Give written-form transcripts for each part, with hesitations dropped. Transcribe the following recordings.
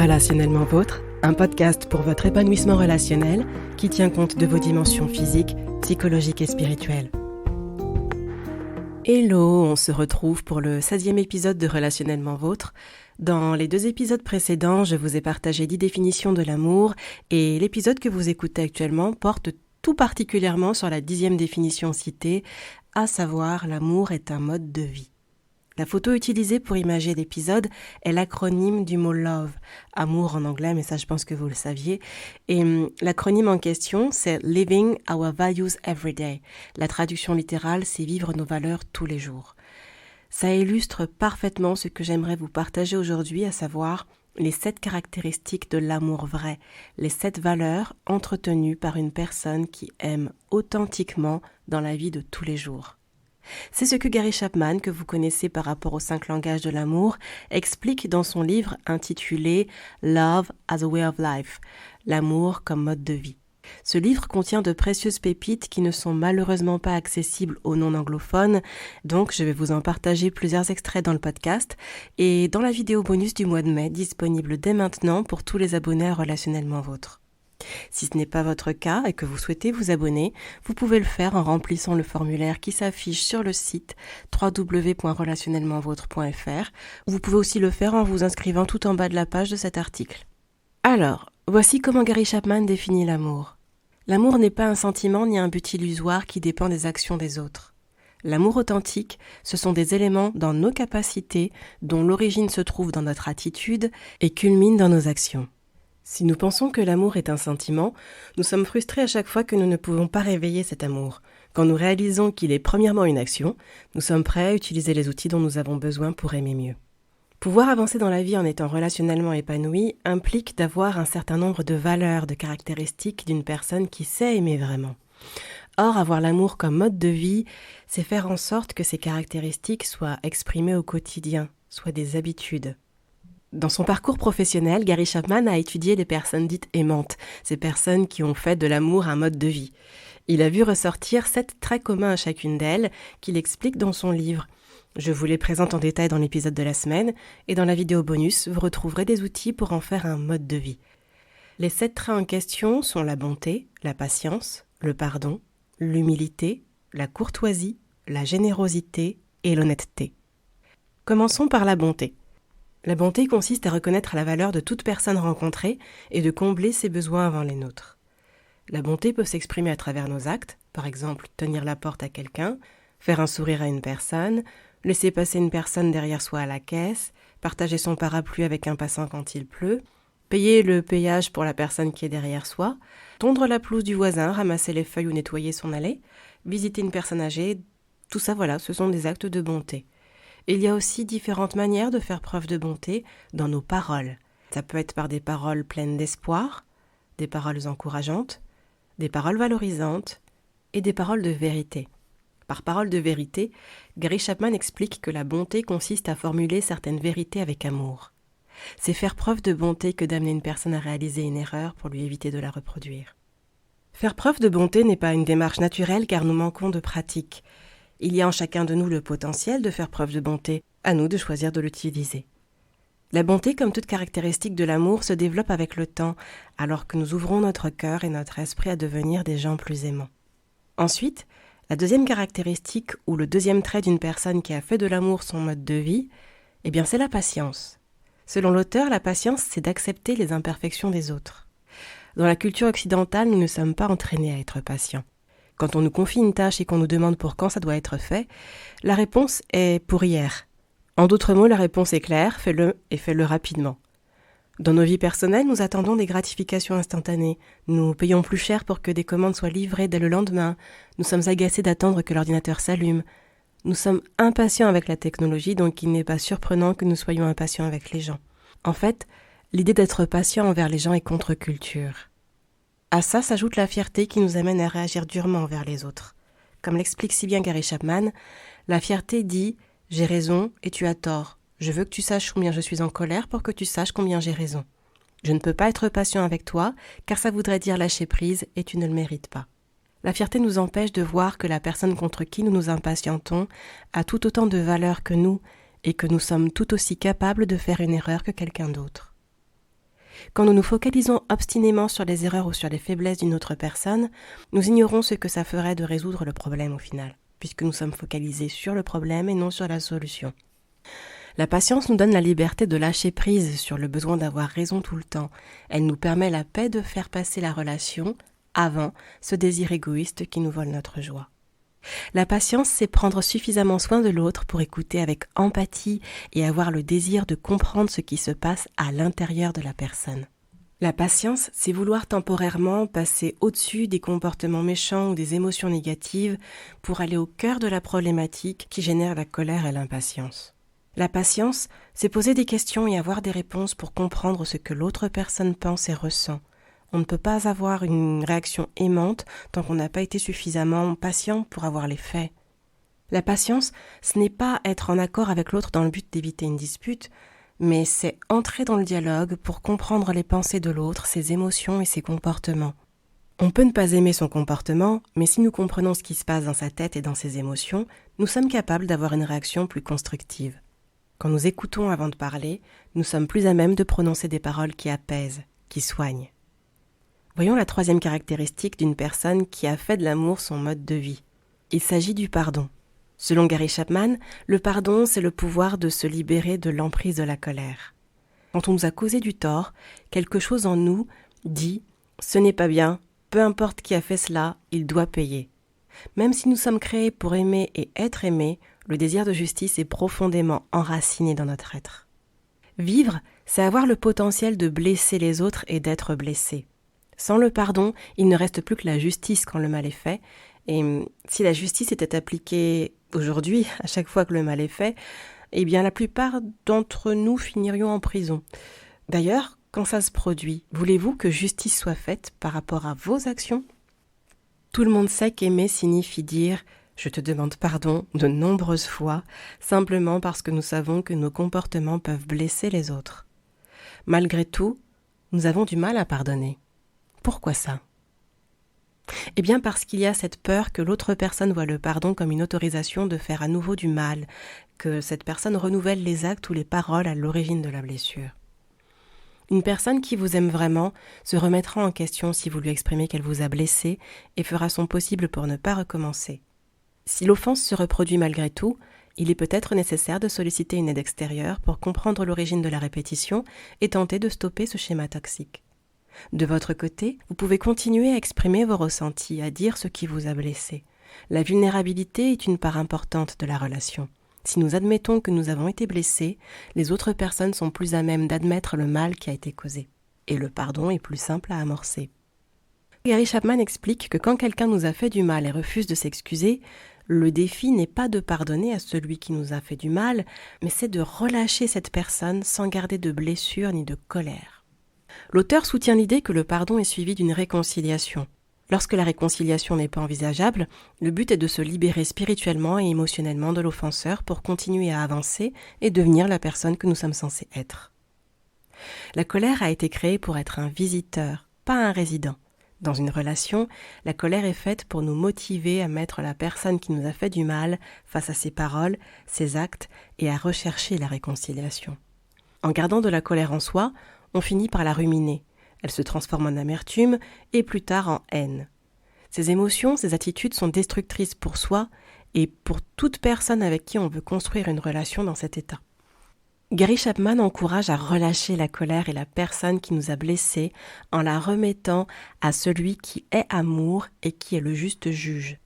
Relationnellement Vôtre, un podcast pour votre épanouissement relationnel qui tient compte de vos dimensions physiques, psychologiques et spirituelles. Hello, on se retrouve pour le 16e épisode de Relationnellement Vôtre. Dans les 2 épisodes précédents, je vous ai partagé 10 définitions de l'amour et l'épisode que vous écoutez actuellement porte tout particulièrement sur la 10e définition citée, à savoir l'amour est un mode de vie. La photo utilisée pour imager l'épisode est l'acronyme du mot love, amour en anglais, mais ça je pense que vous le saviez. Et l'acronyme en question, c'est Living Our Values Every Day. La traduction littérale, c'est vivre nos valeurs tous les jours. Ça illustre parfaitement ce que j'aimerais vous partager aujourd'hui, à savoir les 7 caractéristiques de l'amour vrai, les 7 valeurs entretenues par une personne qui aime authentiquement dans la vie de tous les jours. C'est ce que Gary Chapman, que vous connaissez par rapport aux 5 langages de l'amour, explique dans son livre intitulé « Love as a Way of Life », l'amour comme mode de vie. Ce livre contient de précieuses pépites qui ne sont malheureusement pas accessibles aux non-anglophones, donc je vais vous en partager plusieurs extraits dans le podcast et dans la vidéo bonus du mois de mai, disponible dès maintenant pour tous les abonnés à Relationnellement Vôtre. Si ce n'est pas votre cas et que vous souhaitez vous abonner, vous pouvez le faire en remplissant le formulaire qui s'affiche sur le site www.relationnellementvôtre.fr. Vous pouvez aussi le faire en vous inscrivant tout en bas de la page de cet article. Alors, voici comment Gary Chapman définit l'amour. L'amour n'est pas un sentiment ni un but illusoire qui dépend des actions des autres. L'amour authentique, ce sont des éléments dans nos capacités dont l'origine se trouve dans notre attitude et culmine dans nos actions. Si nous pensons que l'amour est un sentiment, nous sommes frustrés à chaque fois que nous ne pouvons pas réveiller cet amour. Quand nous réalisons qu'il est premièrement une action, nous sommes prêts à utiliser les outils dont nous avons besoin pour aimer mieux. Pouvoir avancer dans la vie en étant relationnellement épanoui implique d'avoir un certain nombre de valeurs, de caractéristiques d'une personne qui sait aimer vraiment. Or, avoir l'amour comme mode de vie, c'est faire en sorte que ces caractéristiques soient exprimées au quotidien, soient des habitudes. Dans son parcours professionnel, Gary Chapman a étudié les personnes dites aimantes, ces personnes qui ont fait de l'amour un mode de vie. Il a vu ressortir 7 traits communs à chacune d'elles, qu'il explique dans son livre. Je vous les présente en détail dans l'épisode de la semaine, et dans la vidéo bonus, vous retrouverez des outils pour en faire un mode de vie. Les 7 traits en question sont la bonté, la patience, le pardon, l'humilité, la courtoisie, la générosité et l'honnêteté. Commençons par la bonté. La bonté consiste à reconnaître la valeur de toute personne rencontrée et de combler ses besoins avant les nôtres. La bonté peut s'exprimer à travers nos actes, par exemple tenir la porte à quelqu'un, faire un sourire à une personne, laisser passer une personne derrière soi à la caisse, partager son parapluie avec un passant quand il pleut, payer le péage pour la personne qui est derrière soi, tondre la pelouse du voisin, ramasser les feuilles ou nettoyer son allée, visiter une personne âgée, tout ça ce sont des actes de bonté. Il y a aussi différentes manières de faire preuve de bonté dans nos paroles. Ça peut être par des paroles pleines d'espoir, des paroles encourageantes, des paroles valorisantes et des paroles de vérité. Par parole de vérité, Gary Chapman explique que la bonté consiste à formuler certaines vérités avec amour. C'est faire preuve de bonté que d'amener une personne à réaliser une erreur pour lui éviter de la reproduire. Faire preuve de bonté n'est pas une démarche naturelle car nous manquons de pratique. Il y a en chacun de nous le potentiel de faire preuve de bonté, à nous de choisir de l'utiliser. La bonté, comme toute caractéristique de l'amour, se développe avec le temps, alors que nous ouvrons notre cœur et notre esprit à devenir des gens plus aimants. Ensuite, la deuxième caractéristique ou le deuxième trait d'une personne qui a fait de l'amour son mode de vie, c'est la patience. Selon l'auteur, la patience, c'est d'accepter les imperfections des autres. Dans la culture occidentale, nous ne sommes pas entraînés à être patients. Quand on nous confie une tâche et qu'on nous demande pour quand ça doit être fait, la réponse est pour hier. En d'autres mots, la réponse est claire, fais-le et fais-le rapidement. Dans nos vies personnelles, nous attendons des gratifications instantanées. Nous payons plus cher pour que des commandes soient livrées dès le lendemain. Nous sommes agacés d'attendre que l'ordinateur s'allume. Nous sommes impatients avec la technologie, donc il n'est pas surprenant que nous soyons impatients avec les gens. En fait, l'idée d'être patient envers les gens est contre-culture. À ça s'ajoute la fierté qui nous amène à réagir durement envers les autres. Comme l'explique si bien Gary Chapman, la fierté dit « j'ai raison et tu as tort. Je veux que tu saches combien je suis en colère pour que tu saches combien j'ai raison. Je ne peux pas être patient avec toi car ça voudrait dire lâcher prise et tu ne le mérites pas. » La fierté nous empêche de voir que la personne contre qui nous nous impatientons a tout autant de valeur que nous et que nous sommes tout aussi capables de faire une erreur que quelqu'un d'autre. Quand nous nous focalisons obstinément sur les erreurs ou sur les faiblesses d'une autre personne, nous ignorons ce que ça ferait de résoudre le problème au final, puisque nous sommes focalisés sur le problème et non sur la solution. La patience nous donne la liberté de lâcher prise sur le besoin d'avoir raison tout le temps. Elle nous permet la paix de faire passer la relation avant ce désir égoïste qui nous vole notre joie. La patience, c'est prendre suffisamment soin de l'autre pour écouter avec empathie et avoir le désir de comprendre ce qui se passe à l'intérieur de la personne. La patience, c'est vouloir temporairement passer au-dessus des comportements méchants ou des émotions négatives pour aller au cœur de la problématique qui génère la colère et l'impatience. La patience, c'est poser des questions et avoir des réponses pour comprendre ce que l'autre personne pense et ressent. On ne peut pas avoir une réaction aimante tant qu'on n'a pas été suffisamment patient pour avoir les faits. La patience, ce n'est pas être en accord avec l'autre dans le but d'éviter une dispute, mais c'est entrer dans le dialogue pour comprendre les pensées de l'autre, ses émotions et ses comportements. On peut ne pas aimer son comportement, mais si nous comprenons ce qui se passe dans sa tête et dans ses émotions, nous sommes capables d'avoir une réaction plus constructive. Quand nous écoutons avant de parler, nous sommes plus à même de prononcer des paroles qui apaisent, qui soignent. Voyons la troisième caractéristique d'une personne qui a fait de l'amour son mode de vie. Il s'agit du pardon. Selon Gary Chapman, le pardon, c'est le pouvoir de se libérer de l'emprise de la colère. Quand on nous a causé du tort, quelque chose en nous dit « ce n'est pas bien, peu importe qui a fait cela, il doit payer ». Même si nous sommes créés pour aimer et être aimés, le désir de justice est profondément enraciné dans notre être. Vivre, c'est avoir le potentiel de blesser les autres et d'être blessé. Sans le pardon, il ne reste plus que la justice quand le mal est fait. Et si la justice était appliquée aujourd'hui, à chaque fois que le mal est fait, eh bien la plupart d'entre nous finirions en prison. D'ailleurs, quand ça se produit, voulez-vous que justice soit faite par rapport à vos actions ? Tout le monde sait qu'aimer signifie dire « je te demande pardon » de nombreuses fois, simplement parce que nous savons que nos comportements peuvent blesser les autres. Malgré tout, nous avons du mal à pardonner. Pourquoi ça ? Eh bien parce qu'il y a cette peur que l'autre personne voie le pardon comme une autorisation de faire à nouveau du mal, que cette personne renouvelle les actes ou les paroles à l'origine de la blessure. Une personne qui vous aime vraiment se remettra en question si vous lui exprimez qu'elle vous a blessé et fera son possible pour ne pas recommencer. Si l'offense se reproduit malgré tout, il est peut-être nécessaire de solliciter une aide extérieure pour comprendre l'origine de la répétition et tenter de stopper ce schéma toxique. De votre côté, vous pouvez continuer à exprimer vos ressentis, à dire ce qui vous a blessé. La vulnérabilité est une part importante de la relation. Si nous admettons que nous avons été blessés, les autres personnes sont plus à même d'admettre le mal qui a été causé. Et le pardon est plus simple à amorcer. Gary Chapman explique que quand quelqu'un nous a fait du mal et refuse de s'excuser, le défi n'est pas de pardonner à celui qui nous a fait du mal, mais c'est de relâcher cette personne sans garder de blessure ni de colère. L'auteur soutient l'idée que le pardon est suivi d'une réconciliation. Lorsque la réconciliation n'est pas envisageable, le but est de se libérer spirituellement et émotionnellement de l'offenseur pour continuer à avancer et devenir la personne que nous sommes censés être. La colère a été créée pour être un visiteur, pas un résident. Dans une relation, la colère est faite pour nous motiver à mettre la personne qui nous a fait du mal face à ses paroles, ses actes et à rechercher la réconciliation. En gardant de la colère en soi, on finit par la ruminer. Elle se transforme en amertume et plus tard en haine. Ces émotions, ces attitudes sont destructrices pour soi et pour toute personne avec qui on veut construire une relation dans cet état. Gary Chapman encourage à relâcher la colère et la personne qui nous a blessés en la remettant à celui qui est amour et qui est le juste juge.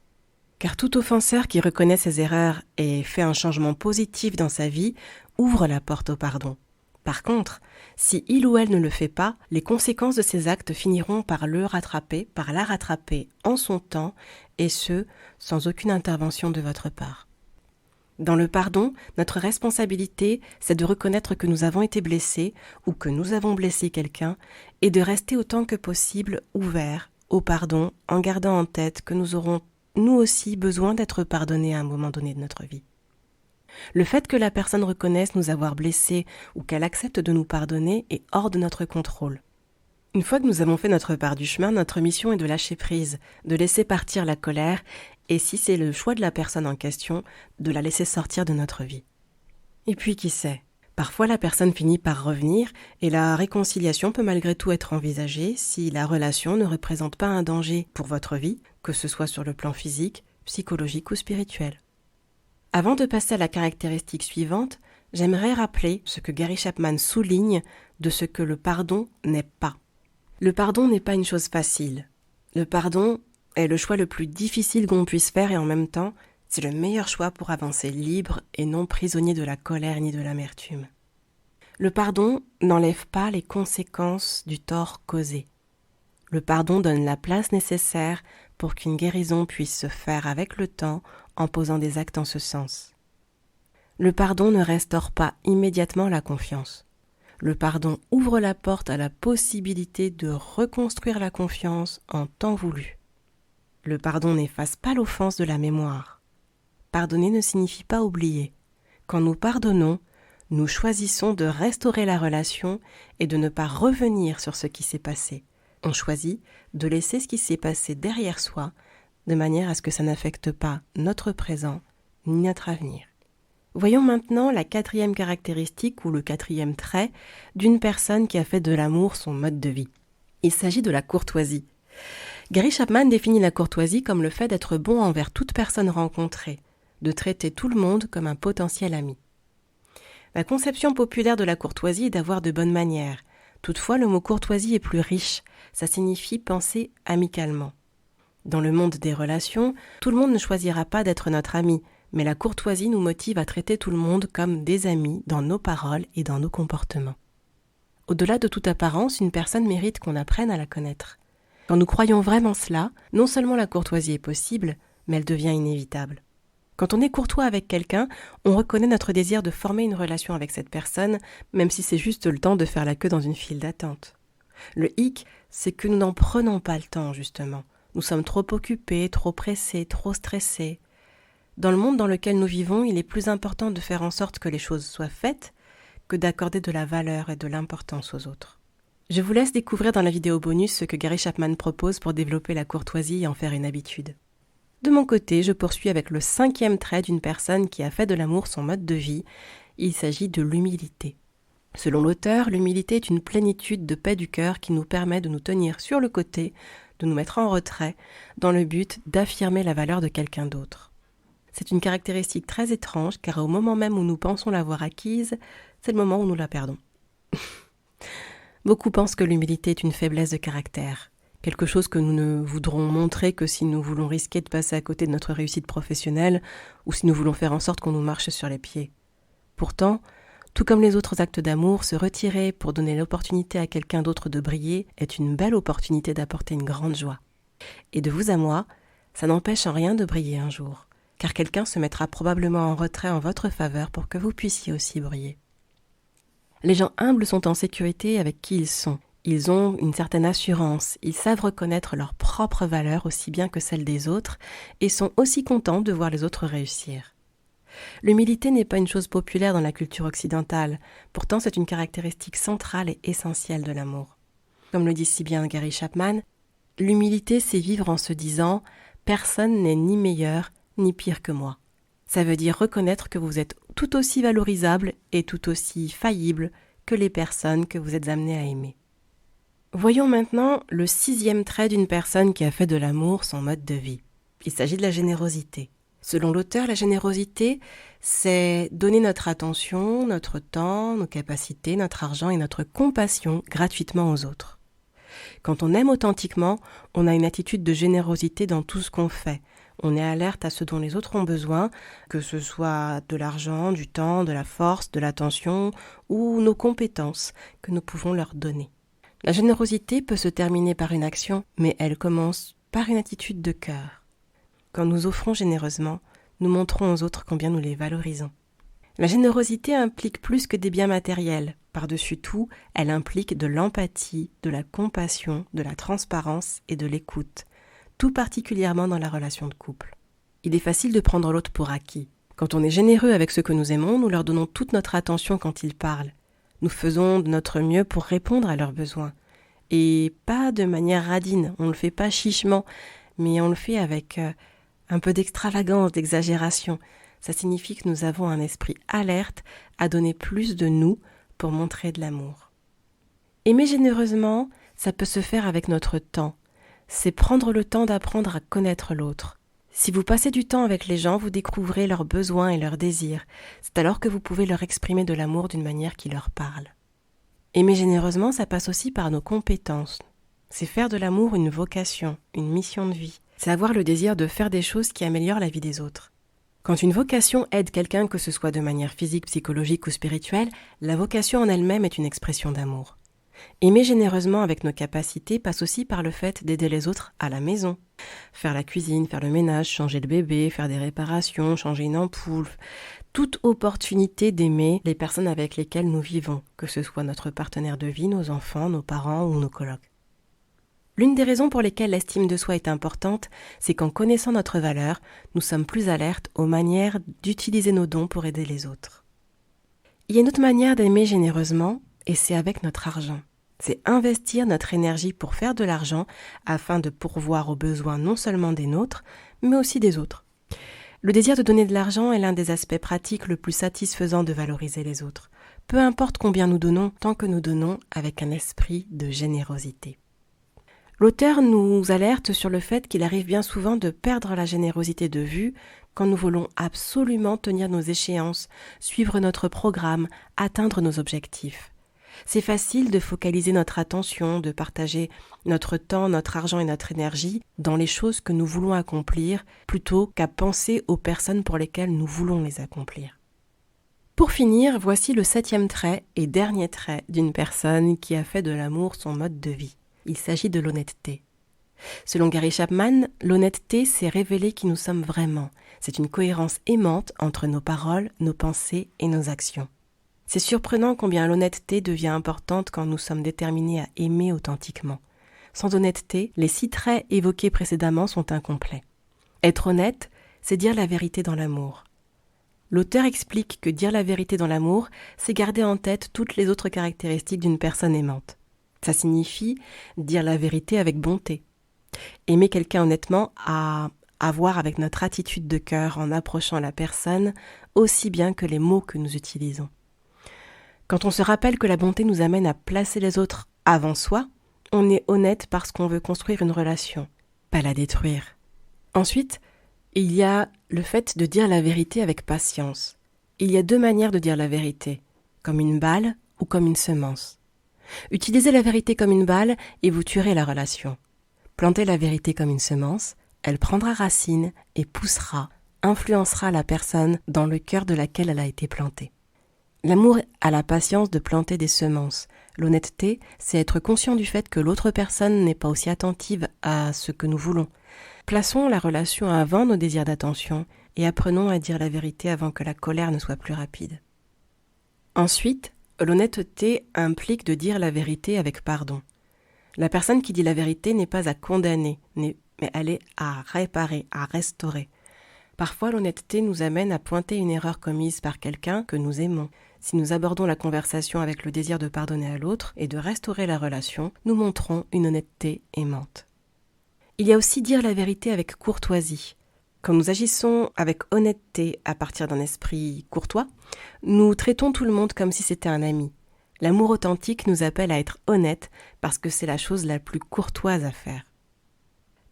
Car tout offenseur qui reconnaît ses erreurs et fait un changement positif dans sa vie ouvre la porte au pardon. Par contre, si il ou elle ne le fait pas, les conséquences de ses actes finiront par la rattraper en son temps, et ce, sans aucune intervention de votre part. Dans le pardon, notre responsabilité, c'est de reconnaître que nous avons été blessés ou que nous avons blessé quelqu'un et de rester autant que possible ouverts au pardon en gardant en tête que nous aurons nous aussi besoin d'être pardonnés à un moment donné de notre vie. Le fait que la personne reconnaisse nous avoir blessés ou qu'elle accepte de nous pardonner est hors de notre contrôle. Une fois que nous avons fait notre part du chemin, notre mission est de lâcher prise, de laisser partir la colère et si c'est le choix de la personne en question, de la laisser sortir de notre vie. Et puis qui sait, Parfois, la personne finit par revenir et la réconciliation peut malgré tout être envisagée si la relation ne représente pas un danger pour votre vie, que ce soit sur le plan physique, psychologique ou spirituel. Avant de passer à la caractéristique suivante, j'aimerais rappeler ce que Gary Chapman souligne de ce que le pardon n'est pas. Le pardon n'est pas une chose facile. Le pardon est le choix le plus difficile qu'on puisse faire et en même temps, c'est le meilleur choix pour avancer libre et non prisonnier de la colère ni de l'amertume. Le pardon n'enlève pas les conséquences du tort causé. Le pardon donne la place nécessaire pour qu'une guérison puisse se faire avec le temps en posant des actes en ce sens. Le pardon ne restaure pas immédiatement la confiance. Le pardon ouvre la porte à la possibilité de reconstruire la confiance en temps voulu. Le pardon n'efface pas l'offense de la mémoire. Pardonner ne signifie pas oublier. Quand nous pardonnons, nous choisissons de restaurer la relation et de ne pas revenir sur ce qui s'est passé. On choisit de laisser ce qui s'est passé derrière soi, de manière à ce que ça n'affecte pas notre présent ni notre avenir. Voyons maintenant la 4e caractéristique ou le 4e trait d'une personne qui a fait de l'amour son mode de vie. Il s'agit de la courtoisie. Gary Chapman définit la courtoisie comme le fait d'être bon envers toute personne rencontrée, de traiter tout le monde comme un potentiel ami. La conception populaire de la courtoisie est d'avoir de bonnes manières. Toutefois, le mot courtoisie est plus riche, ça signifie penser amicalement. Dans le monde des relations, tout le monde ne choisira pas d'être notre ami, mais la courtoisie nous motive à traiter tout le monde comme des amis dans nos paroles et dans nos comportements. Au-delà de toute apparence, une personne mérite qu'on apprenne à la connaître. Quand nous croyons vraiment cela, non seulement la courtoisie est possible, mais elle devient inévitable. Quand on est courtois avec quelqu'un, on reconnaît notre désir de former une relation avec cette personne, même si c'est juste le temps de faire la queue dans une file d'attente. Le hic, c'est que nous n'en prenons pas le temps, justement. Nous sommes trop occupés, trop pressés, trop stressés. Dans le monde dans lequel nous vivons, il est plus important de faire en sorte que les choses soient faites que d'accorder de la valeur et de l'importance aux autres. Je vous laisse découvrir dans la vidéo bonus ce que Gary Chapman propose pour développer la courtoisie et en faire une habitude. De mon côté, je poursuis avec le 5e trait d'une personne qui a fait de l'amour son mode de vie. Il s'agit de l'humilité. Selon l'auteur, l'humilité est une plénitude de paix du cœur qui nous permet de nous tenir sur le côté, de nous mettre en retrait, dans le but d'affirmer la valeur de quelqu'un d'autre. C'est une caractéristique très étrange car au moment même où nous pensons l'avoir acquise, c'est le moment où nous la perdons. Beaucoup pensent que l'humilité est une faiblesse de caractère. Quelque chose que nous ne voudrons montrer que si nous voulons risquer de passer à côté de notre réussite professionnelle ou si nous voulons faire en sorte qu'on nous marche sur les pieds. Pourtant, tout comme les autres actes d'amour, se retirer pour donner l'opportunité à quelqu'un d'autre de briller est une belle opportunité d'apporter une grande joie. Et de vous à moi, ça n'empêche en rien de briller un jour, car quelqu'un se mettra probablement en retrait en votre faveur pour que vous puissiez aussi briller. Les gens humbles sont en sécurité avec qui ils sont. Ils ont une certaine assurance, ils savent reconnaître leurs propres valeurs aussi bien que celles des autres et sont aussi contents de voir les autres réussir. L'humilité n'est pas une chose populaire dans la culture occidentale, pourtant c'est une caractéristique centrale et essentielle de l'amour. Comme le dit si bien Gary Chapman, l'humilité c'est vivre en se disant « personne n'est ni meilleur ni pire que moi ». Ça veut dire reconnaître que vous êtes tout aussi valorisable et tout aussi faillible que les personnes que vous êtes amenés à aimer. Voyons maintenant le 6e trait d'une personne qui a fait de l'amour son mode de vie. Il s'agit de la générosité. Selon l'auteur, la générosité, c'est donner notre attention, notre temps, nos capacités, notre argent et notre compassion gratuitement aux autres. Quand on aime authentiquement, on a une attitude de générosité dans tout ce qu'on fait. On est alerte à ce dont les autres ont besoin, que ce soit de l'argent, du temps, de la force, de l'attention ou nos compétences que nous pouvons leur donner. La générosité peut se terminer par une action, mais elle commence par une attitude de cœur. Quand nous offrons généreusement, nous montrons aux autres combien nous les valorisons. La générosité implique plus que des biens matériels. Par-dessus tout, elle implique de l'empathie, de la compassion, de la transparence et de l'écoute, tout particulièrement dans la relation de couple. Il est facile de prendre l'autre pour acquis. Quand on est généreux avec ceux que nous aimons, nous leur donnons toute notre attention quand ils parlent. Nous faisons de notre mieux pour répondre à leurs besoins. Et pas de manière radine, on ne le fait pas chichement, mais on le fait avec un peu d'extravagance, d'exagération. Ça signifie que nous avons un esprit alerte à donner plus de nous pour montrer de l'amour. Aimer généreusement, ça peut se faire avec notre temps. C'est prendre le temps d'apprendre à connaître l'autre. Si vous passez du temps avec les gens, vous découvrez leurs besoins et leurs désirs. C'est alors que vous pouvez leur exprimer de l'amour d'une manière qui leur parle. Aimer généreusement, ça passe aussi par nos compétences. C'est faire de l'amour une vocation, une mission de vie. C'est avoir le désir de faire des choses qui améliorent la vie des autres. Quand une vocation aide quelqu'un, que ce soit de manière physique, psychologique ou spirituelle, la vocation en elle-même est une expression d'amour. Aimer généreusement avec nos capacités passe aussi par le fait d'aider les autres à la maison. Faire la cuisine, faire le ménage, changer le bébé, faire des réparations, changer une ampoule. Toute opportunité d'aimer les personnes avec lesquelles nous vivons, que ce soit notre partenaire de vie, nos enfants, nos parents ou nos colocs. L'une des raisons pour lesquelles l'estime de soi est importante, c'est qu'en connaissant notre valeur, nous sommes plus alertes aux manières d'utiliser nos dons pour aider les autres. Il y a une autre manière d'aimer généreusement, et c'est avec notre argent. C'est investir notre énergie pour faire de l'argent afin de pourvoir aux besoins non seulement des nôtres, mais aussi des autres. Le désir de donner de l'argent est l'un des aspects pratiques le plus satisfaisants de valoriser les autres. Peu importe combien nous donnons, tant que nous donnons avec un esprit de générosité. L'auteur nous alerte sur le fait qu'il arrive bien souvent de perdre la générosité de vue quand nous voulons absolument tenir nos échéances, suivre notre programme, atteindre nos objectifs. C'est facile de focaliser notre attention, de partager notre temps, notre argent et notre énergie dans les choses que nous voulons accomplir plutôt qu'à penser aux personnes pour lesquelles nous voulons les accomplir. Pour finir, voici le 7e trait et dernier trait d'une personne qui a fait de l'amour son mode de vie. Il s'agit de l'honnêteté. Selon Gary Chapman, l'honnêteté, c'est révéler qui nous sommes vraiment. C'est une cohérence aimante entre nos paroles, nos pensées et nos actions. C'est surprenant combien l'honnêteté devient importante quand nous sommes déterminés à aimer authentiquement. Sans honnêteté, les 6 traits évoqués précédemment sont incomplets. Être honnête, c'est dire la vérité dans l'amour. L'auteur explique que dire la vérité dans l'amour, c'est garder en tête toutes les autres caractéristiques d'une personne aimante. Ça signifie dire la vérité avec bonté. Aimer quelqu'un honnêtement a à voir avec notre attitude de cœur en approchant la personne aussi bien que les mots que nous utilisons. Quand on se rappelle que la bonté nous amène à placer les autres avant soi, on est honnête parce qu'on veut construire une relation, pas la détruire. Ensuite, il y a le fait de dire la vérité avec patience. Il y a 2 manières de dire la vérité, comme une balle ou comme une semence. Utilisez la vérité comme une balle et vous tuerez la relation. Plantez la vérité comme une semence, elle prendra racine et poussera, influencera la personne dans le cœur de laquelle elle a été plantée. L'amour a la patience de planter des semences. L'honnêteté, c'est être conscient du fait que l'autre personne n'est pas aussi attentive à ce que nous voulons. Plaçons la relation avant nos désirs d'attention et apprenons à dire la vérité avant que la colère ne soit plus rapide. Ensuite, l'honnêteté implique de dire la vérité avec pardon. La personne qui dit la vérité n'est pas à condamner, mais elle est à réparer, à restaurer. Parfois, l'honnêteté nous amène à pointer une erreur commise par quelqu'un que nous aimons. Si nous abordons la conversation avec le désir de pardonner à l'autre et de restaurer la relation, nous montrons une honnêteté aimante. Il y a aussi dire la vérité avec courtoisie. Quand nous agissons avec honnêteté à partir d'un esprit courtois, nous traitons tout le monde comme si c'était un ami. L'amour authentique nous appelle à être honnête parce que c'est la chose la plus courtoise à faire.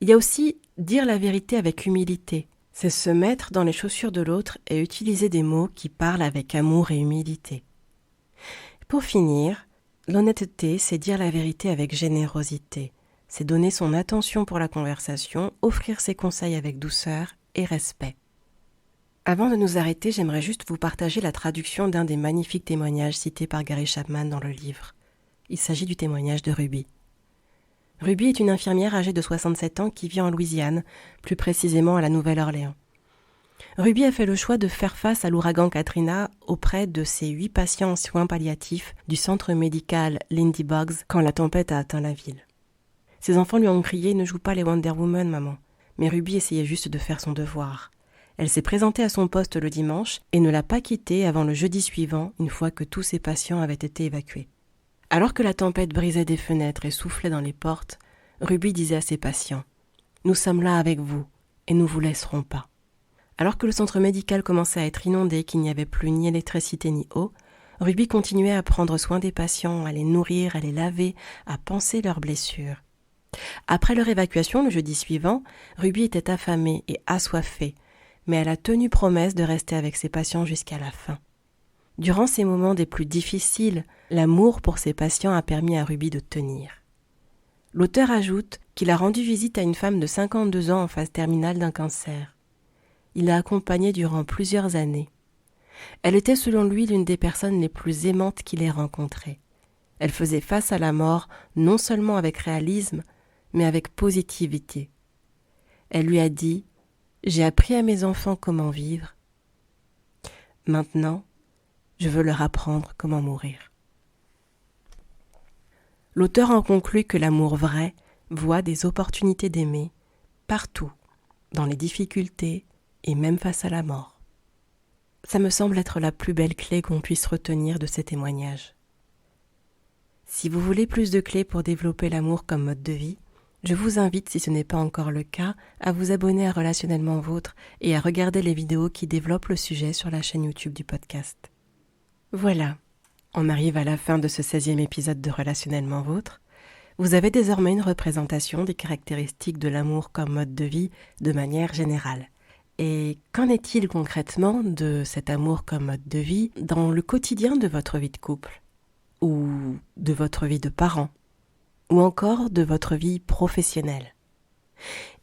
Il y a aussi dire la vérité avec humilité. C'est se mettre dans les chaussures de l'autre et utiliser des mots qui parlent avec amour et humilité. Pour finir, l'honnêteté, c'est dire la vérité avec générosité. C'est donner son attention pour la conversation, offrir ses conseils avec douceur et respect. Avant de nous arrêter, j'aimerais juste vous partager la traduction d'un des magnifiques témoignages cités par Gary Chapman dans le livre. Il s'agit du témoignage de Ruby. Ruby est une infirmière âgée de 67 ans qui vit en Louisiane, plus précisément à la Nouvelle-Orléans. Ruby a fait le choix de faire face à l'ouragan Katrina auprès de ses 8 patients en soins palliatifs du centre médical Lindy Boggs quand la tempête a atteint la ville. Ses enfants lui ont crié « Ne joue pas les Wonder Woman, maman ». Mais Ruby essayait juste de faire son devoir. Elle s'est présentée à son poste le dimanche et ne l'a pas quitté avant le jeudi suivant, une fois que tous ses patients avaient été évacués. Alors que la tempête brisait des fenêtres et soufflait dans les portes, Ruby disait à ses patients « Nous sommes là avec vous et nous vous laisserons pas ». Alors que le centre médical commençait à être inondé, qu'il n'y avait plus ni électricité ni eau, Ruby continuait à prendre soin des patients, à les nourrir, à les laver, à panser leurs blessures. Après leur évacuation, le jeudi suivant, Ruby était affamée et assoiffée, mais elle a tenu promesse de rester avec ses patients jusqu'à la fin. Durant ces moments des plus difficiles, l'amour pour ses patients a permis à Ruby de tenir. L'auteur ajoute qu'il a rendu visite à une femme de 52 ans en phase terminale d'un cancer. Il l'a accompagnée durant plusieurs années. Elle était selon lui l'une des personnes les plus aimantes qu'il ait rencontrées. Elle faisait face à la mort non seulement avec réalisme, mais avec positivité. Elle lui a dit « J'ai appris à mes enfants comment vivre. Maintenant, je veux leur apprendre comment mourir. » L'auteur en conclut que l'amour vrai voit des opportunités d'aimer partout, dans les difficultés et même face à la mort. Ça me semble être la plus belle clé qu'on puisse retenir de ces témoignages. Si vous voulez plus de clés pour développer l'amour comme mode de vie, je vous invite, si ce n'est pas encore le cas, à vous abonner à Relationnellement Vôtre et à regarder les vidéos qui développent le sujet sur la chaîne YouTube du podcast. Voilà, on arrive à la fin de ce 16e épisode de Relationnellement Vôtre. Vous avez désormais une représentation des caractéristiques de l'amour comme mode de vie de manière générale. Et qu'en est-il concrètement de cet amour comme mode de vie dans le quotidien de votre vie de couple, ou de votre vie de parent, ou encore de votre vie professionnelle?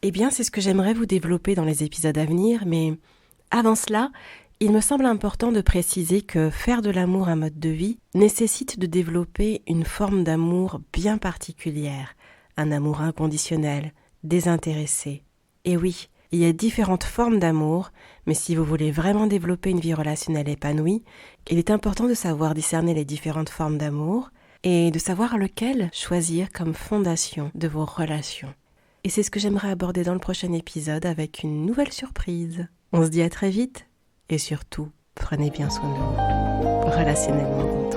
Eh bien, c'est ce que j'aimerais vous développer dans les épisodes à venir, mais avant cela, il me semble important de préciser que faire de l'amour un mode de vie nécessite de développer une forme d'amour bien particulière, un amour inconditionnel, désintéressé. Et oui, il y a différentes formes d'amour, mais si vous voulez vraiment développer une vie relationnelle épanouie, il est important de savoir discerner les différentes formes d'amour et de savoir lequel choisir comme fondation de vos relations. Et c'est ce que j'aimerais aborder dans le prochain épisode avec une nouvelle surprise. On se dit à très vite et surtout, prenez bien soin de vous, relationnellement.